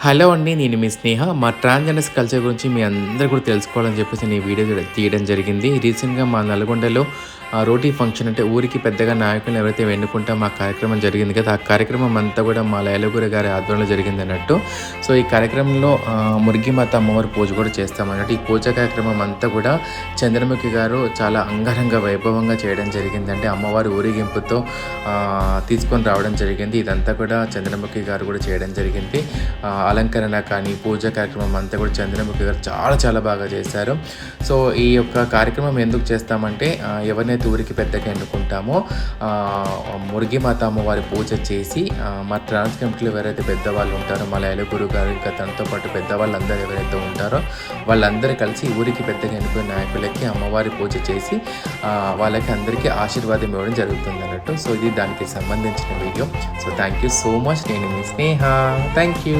Hello అండి. నేను మీ స్నేహ. మా ట్రాన్స్‌జెండర్స్ కల్చర్ గురించి మీ అందరూ కూడా తెలుసుకోవాలని చెప్పేసి నేను ఈ వీడియో తీయడం జరిగింది. రీసెంట్‌గా మా నల్గొండలో రోటీ ఫంక్షన్ అంటే ఊరికి పెద్దగా నాయకులను ఎవరైతే ఎన్నుకుంటామో ఆ కార్యక్రమం జరిగింది కదా! ఆ కార్యక్రమం అంతా కూడా మా లయలగురి గారి ఆధ్వర్యంలో జరిగిందన్నట్టు. సో, ఈ కార్యక్రమంలో మురిగిమాత అమ్మవారి పూజ కూడా చేస్తామన్నట్టు. ఈ పూజా కార్యక్రమం అంతా కూడా చంద్రముఖి గారు చాలా అంగరంగ వైభవంగా చేయడం జరిగింది. అంటే అమ్మవారి ఊరేగింపుతో తీసుకొని రావడం జరిగింది. ఇదంతా కూడా చంద్రముఖి గారు కూడా చేయడం జరిగింది. అలంకరణ కానీ పూజా కార్యక్రమం అంతా కూడా చంద్రముఖి గారు చాలా చాలా బాగా చేశారు. సో, ఈ యొక్క కార్యక్రమం ఎందుకు చేస్తామంటే ఎవరినైతే ఊరికి పెద్దగా ఎన్నుకుంటామో మురిగిమాత అమ్మవారి పూజ చేసి మా ట్రాన్స్ కమిటీలో ఎవరైతే పెద్దవాళ్ళు ఉంటారో మా లయలగురు గారు ఇంకా తనతో పాటు పెద్దవాళ్ళందరూ ఎవరైతే ఉంటారో వాళ్ళందరూ కలిసి ఊరికి పెద్దగా ఎన్నుకునే నాయకులకి అమ్మవారి పూజ చేసి వాళ్ళకి అందరికీ ఆశీర్వాదం ఇవ్వడం జరుగుతుంది అన్నట్టు. సో, ఇది దానికి సంబంధించిన video. So, thank you so much. నేను మీ స్నేహ. Thank you.